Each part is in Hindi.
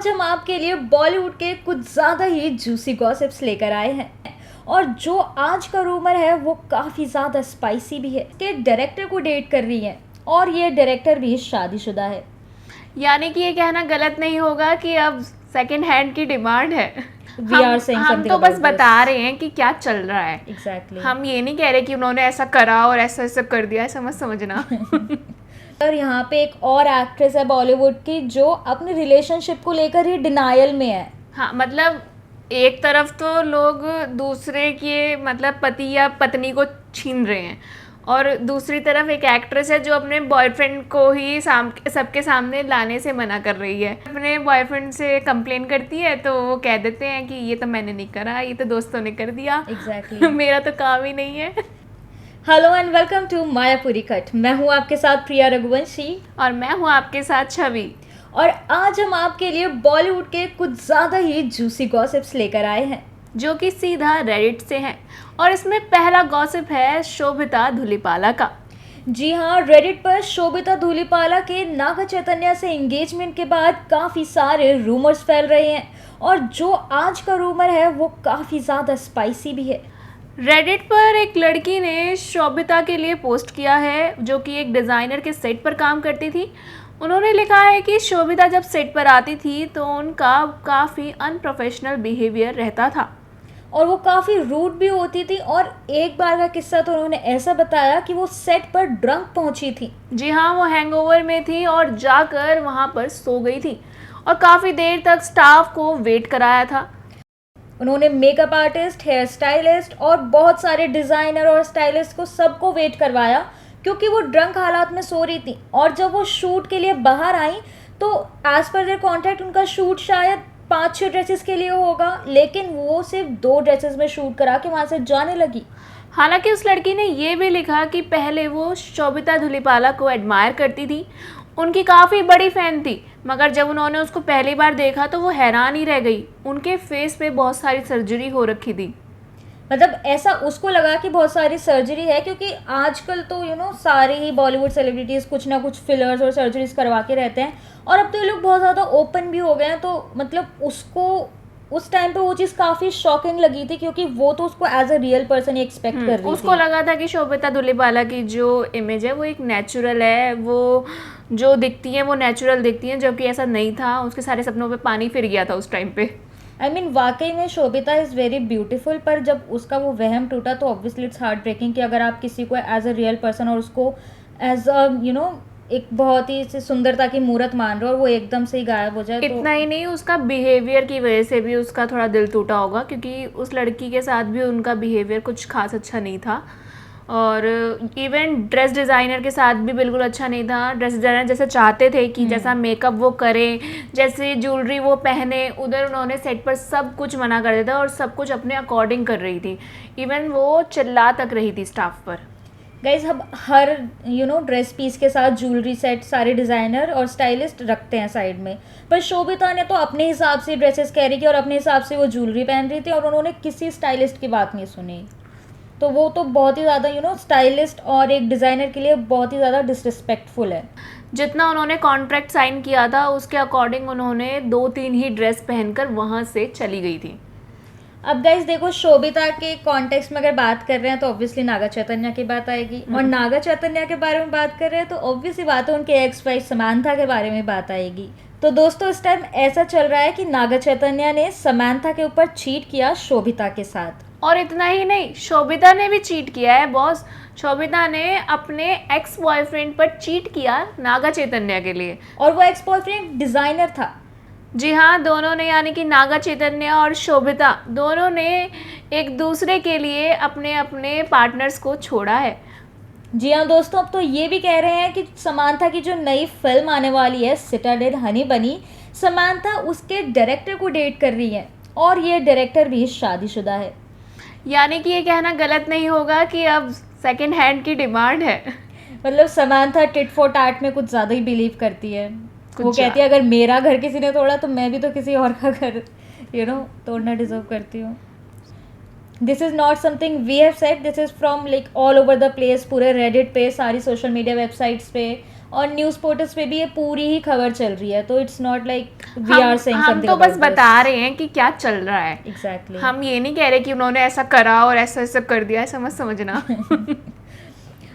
आज हम आपके लिए बॉलीवुड के कुछ ज़्यादा ही जूसी गॉसिप्स लेकर आए हैं और जो आज का रूमर है वो काफ़ी ज़्यादा स्पाइसी भी है कि डायरेक्टर को डेट कर रही है और ये डायरेक्टर भी शादीशुदा है। यानी कि ये कहना गलत नहीं होगा कि अब सेकंड हैंड की डिमांड है। We are saying हम something तो बस about बता this. रहे हैं कि क्या चल रहा है। Exactly. हम ये नहीं कह रहे कि उन्होंने ऐसा करा और ऐसा ऐसा कर दिया, ऐसा मत समझना। और यहाँ पे एक और एक्ट्रेस है बॉलीवुड की जो अपने रिलेशनशिप को लेकर ही डिनायल में है। हाँ, मतलब एक तरफ तो लोग दूसरे के मतलब पति या पत्नी को छीन रहे हैं और दूसरी तरफ एक एक्ट्रेस है जो अपने बॉयफ्रेंड को ही सबके सामने लाने से मना कर रही है। अपने बॉयफ्रेंड से कंप्लेन करती है तो वो कह देते हैं कि ये तो मैंने नहीं करा, ये तो दोस्तों ने कर दिया। Exactly. मेरा तो काम ही नहीं है। Hello and welcome to Mayapuri cut. मैं हूँ आपके साथ प्रिया रघुवंशी और मैं हूँ आपके साथ छवि। और आज हम आपके लिए बॉलीवुड के कुछ ज़्यादा ही जूसी गॉसिप्स लेकर आए हैं जो कि सीधा रेडिट से हैं और इसमें पहला गॉसिप है शोभिता धूलिपाला का। जी हाँ, रेडिट पर शोभिता धूलिपाला के नागा चैतन्य से एंगेजमेंट के बाद काफ़ी सारे रूमर्स फैल रहे हैं और जो आज का रूमर है वो काफ़ी ज़्यादा स्पाइसी भी है। रेडिट पर एक लड़की ने शोभिता के लिए पोस्ट किया है जो कि एक डिज़ाइनर के सेट पर काम करती थी। उन्होंने लिखा है कि शोभिता जब सेट पर आती थी तो उनका काफ़ी अनप्रोफेशनल बिहेवियर रहता था और वो काफ़ी रूड भी होती थी और एक बार का किस्सा तो उन्होंने ऐसा बताया कि वो सेट पर ड्रंक पहुंची थी। जी हाँ, वो हैंगओवर में थी और जाकर वहाँ पर सो गई थी और काफ़ी देर तक स्टाफ को वेट कराया था। उन्होंने मेकअप आर्टिस्ट, हेयर स्टाइलिस्ट और बहुत सारे डिज़ाइनर और स्टाइलिस्ट को सबको वेट करवाया क्योंकि वो ड्रंक हालात में सो रही थी। और जब वो शूट के लिए बाहर आई तो एज़ पर देयर कॉन्ट्रैक्ट उनका शूट शायद 5-6 ड्रेसेस के लिए होगा, लेकिन वो सिर्फ 2 ड्रेसेस में शूट करा के वहाँ से जाने लगी। हालांकि उस लड़की ने ये भी लिखा कि पहले वो शोभिता धूलिपाला को एडमायर करती थी, उनकी काफ़ी बड़ी फ़ैन थी, मगर जब उन्होंने उसको पहली बार देखा तो वो हैरान ही रह गई। उनके फेस पे बहुत सारी सर्जरी हो रखी थी। मतलब ऐसा उसको लगा कि बहुत सारी सर्जरी है क्योंकि आजकल तो सारे ही बॉलीवुड सेलिब्रिटीज़ कुछ ना कुछ फिलर्स और सर्जरीज करवा के रहते हैं और अब तो ये लोग बहुत ज़्यादा ओपन भी हो गए हैं। तो मतलब उसको उस टाइम पे वो चीज़ काफ़ी शॉकिंग लगी थी क्योंकि वो तो उसको एज अ रियल पर्सन ही एक्सपेक्ट कर रही उसको थी। लगा था कि शोभिता धूलिपाला की जो इमेज है वो एक नेचुरल है, वो जो दिखती है वो नेचुरल दिखती है, जबकि ऐसा नहीं था। उसके सारे सपनों पे पानी फिर गया था उस टाइम पे। आई मीन वाकई में शोभिता इज़ वेरी ब्यूटीफुल, पर जब उसका वो वहम टूटा तो ऑब्वियसली इट्स हार्ट ब्रेकिंग कि अगर आप किसी को एज अ रियल पर्सन और उसको एज अ एक बहुत ही सुंदरता की मूर्त मान रहे हो और वो एकदम से ही गायब हो जाए। इतना ही नहीं, उसका बिहेवियर की वजह से भी उसका थोड़ा दिल टूटा होगा क्योंकि उस लड़की के साथ भी उनका बिहेवियर कुछ खास अच्छा नहीं था और इवन ड्रेस डिज़ाइनर के साथ भी बिल्कुल अच्छा नहीं था। ड्रेस डिज़ाइनर जैसे चाहते थे कि जैसा मेकअप वो करें, जैसे ज्वेलरी वो पहने, उधर उन्होंने सेट पर सब कुछ मना कर दिया था और सब कुछ अपने अकॉर्डिंग कर रही थी। इवन वो चिल्ला तक रही थी स्टाफ पर। गाइज हम हर ड्रेस पीस के साथ ज्वेलरी सेट सारे डिज़ाइनर और स्टाइलिस्ट रखते हैं साइड में, पर शोभिता ने तो अपने हिसाब से ड्रेसेस कैरी की और अपने हिसाब से वो ज्वेलरी पहन रही थी और उन्होंने किसी स्टाइलिस्ट की बात नहीं सुनी। तो वो तो बहुत ही ज़्यादा स्टाइलिस्ट और एक डिज़ाइनर के लिए बहुत ही ज़्यादा डिसरिस्पेक्टफुल है। जितना उन्होंने कॉन्ट्रैक्ट साइन किया था उसके अकॉर्डिंग उन्होंने 2-3 ही ड्रेस पहनकर वहाँ से चली गई थी। अब गाइज देखो, शोभिता के कॉन्टेक्स्ट में अगर बात कर रहे हैं तो ऑब्वियसली नागा चैतन्य की बात आएगी और नागा चैतन्य के बारे में बात कर रहे हैं तो ऑब्वियसली बात है उनके एक्स वाइफ समांथा के बारे में बात आएगी। तो दोस्तों इस टाइम ऐसा चल रहा है कि नागा चैतन्य ने समांथा के ऊपर चीट किया शोभिता के साथ। और इतना ही नहीं, शोभिता ने भी चीट किया है बॉस। शोभिता ने अपने एक्स बॉयफ्रेंड पर चीट किया नागा चैतन्य के लिए, और वो एक्स बॉयफ्रेंड डिज़ाइनर था। जी हाँ, दोनों ने यानी कि नागा चैतन्य और शोभिता दोनों ने एक दूसरे के लिए अपने अपने पार्टनर्स को छोड़ा है। जी हाँ दोस्तों, अब तो ये भी कह रहे हैं कि समांथा की जो नई फिल्म आने वाली है सिटाडेल हनी बनी, समांथा उसके डायरेक्टर को डेट कर रही है और ये डायरेक्टर भी शादीशुदा है। यानी कि ये कहना गलत नहीं होगा कि अब सेकंड हैंड की डिमांड है। मतलब समांथा टिट फॉर टैट में कुछ ज़्यादा ही बिलीव करती है। वो कहती है अगर मेरा घर किसी ने तोड़ा तो मैं भी तो किसी और का घर तोड़ना डिजर्व करती हूँ। This is not something we have said, this is from like all over the place, पूरे रेडिट पे, सारी सोशल मीडिया वेबसाइट्स पे और न्यूज़ पोर्टल्स पे भी ये पूरी ही खबर चल रही है, तो it's not like we are saying हम समथिंग तो बस बता रहे हैं कि क्या चल रहा है। एग्जैक्टली। हम ये नहीं कह रहे कि उन्होंने ऐसा करा और ऐसा ऐसा कर दिया, ऐसा मत समझना।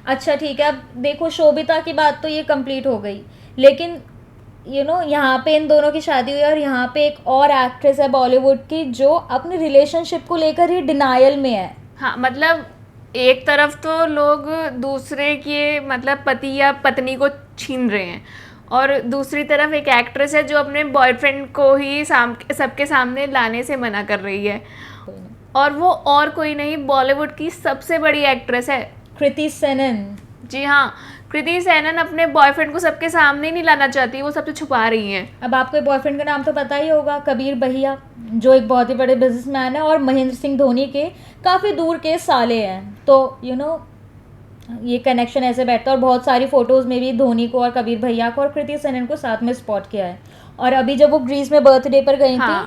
अच्छा ठीक है, अब देखो शोभिता की बात तो ये कंप्लीट हो गई, लेकिन यहाँ पे इन दोनों की शादी हुई और यहाँ पे एक और एक्ट्रेस है बॉलीवुड की जो अपने रिलेशनशिप को लेकर ही डिनायल में है। हाँ, मतलब एक तरफ तो लोग दूसरे के मतलब पति या पत्नी को छीन रहे हैं, और दूसरी तरफ एक एक्ट्रेस है जो अपने बॉयफ्रेंड को ही सबके सामने लाने से मना कर रही है, और वो और कोई नहीं, बॉलीवुड की सबसे बड़ी एक्ट्रेस है कृति सेनन। जी हाँ, कृति सेनन अपने बॉयफ्रेंड को सबके सामने नहीं लाना चाहती, वो सबसे छुपा रही हैं। अब आपको बॉयफ्रेंड का नाम तो पता ही होगा, कबीर भैया, जो एक बहुत ही बड़े बिजनेसमैन है और महेंद्र सिंह धोनी के काफ़ी दूर के साले हैं। तो ये कनेक्शन ऐसे बैठता है, और बहुत सारी फोटोज़ में भी धोनी को और कबीर भैया को और कृति सेनन को साथ में स्पॉट किया है। और अभी जब वो ग्रीस में बर्थडे पर गई थी,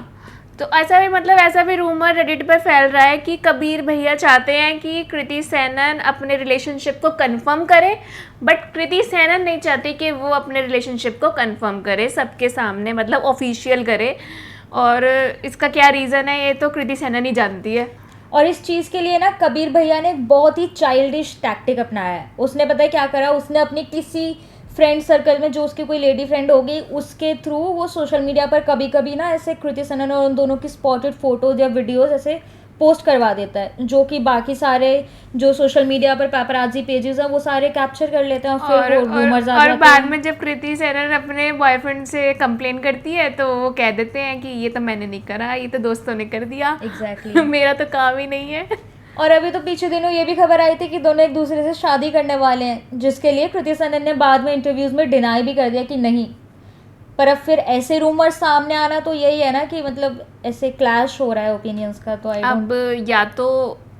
तो ऐसा भी रूमर रेडिट पर फैल रहा है कि कबीर भैया चाहते हैं कि कृति सेनन अपने रिलेशनशिप को कंफर्म करे, बट कृति सेनन नहीं चाहती कि वो अपने रिलेशनशिप को कंफर्म करे सबके सामने, मतलब ऑफिशियल करे। और इसका क्या रीज़न है ये तो कृति सेनन ही जानती है। और इस चीज़ के लिए ना कबीर भैया ने एक बहुत ही चाइल्डिश टैक्टिक अपनाया है। उसने पता है क्या करा, उसने अपनी किसी फ्रेंड सर्कल में जो उसकी कोई लेडी फ्रेंड होगी उसके थ्रू वो सोशल मीडिया पर कभी कभी ना ऐसे कृति सेनन और उन दोनों की स्पॉटेड फोटोज या वीडियोस ऐसे पोस्ट करवा देता है, जो कि बाकी सारे जो सोशल मीडिया पर पैपराजी पेजेस हैं वो सारे कैप्चर कर लेते हैं, और फिर वो रूमर्स आ जाते हैं। और बाद में जब कृति सेनन अपने बॉयफ्रेंड से कंप्लेन करती है तो वो कह देते हैं कि ये तो मैंने नहीं करा, ये तो दोस्तों ने कर दिया। एग्जैक्टली। मेरा तो काम ही नहीं है। और अभी तो पीछे दिनों ये भी खबर आई थी कि दोनों एक दूसरे से शादी करने वाले हैं, जिसके लिए कृति सेनन ने बाद में इंटरव्यूज़ में डिनाई भी कर दिया कि नहीं। पर अब फिर ऐसे रूमर्स सामने आना तो यही है ना कि मतलब ऐसे क्लैश हो रहा है ओपिनियंस का। तो अब या तो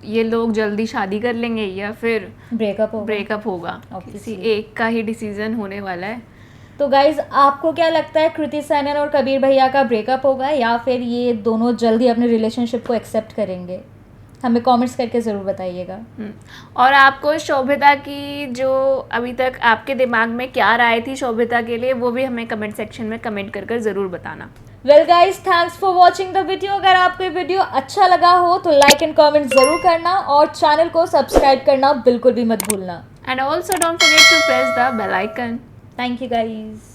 ये लोग जल्दी शादी कर लेंगे या फिर ब्रेकअप होगा। किसी एक का ही डिसीजन होने वाला है। तो गाइज आपको क्या लगता है, कृति सेनन और कबीर भैया का ब्रेकअप होगा या फिर ये दोनों जल्दी अपने रिलेशनशिप को एक्सेप्ट करेंगे? हमें कमेंट्स करके ज़रूर बताइएगा। और आपको शोभिता की जो अभी तक आपके दिमाग में क्या राय थी शोभिता के लिए, वो भी हमें कमेंट सेक्शन में कमेंट कर ज़रूर बताना। Well guys, thanks for watching the video. अगर आपको ये वीडियो अच्छा लगा हो तो लाइक एंड कमेंट ज़रूर करना और चैनल को सब्सक्राइब करना बिल्कुल भी मत भूलना। And also don't forget to press the bell icon. Thank you guys.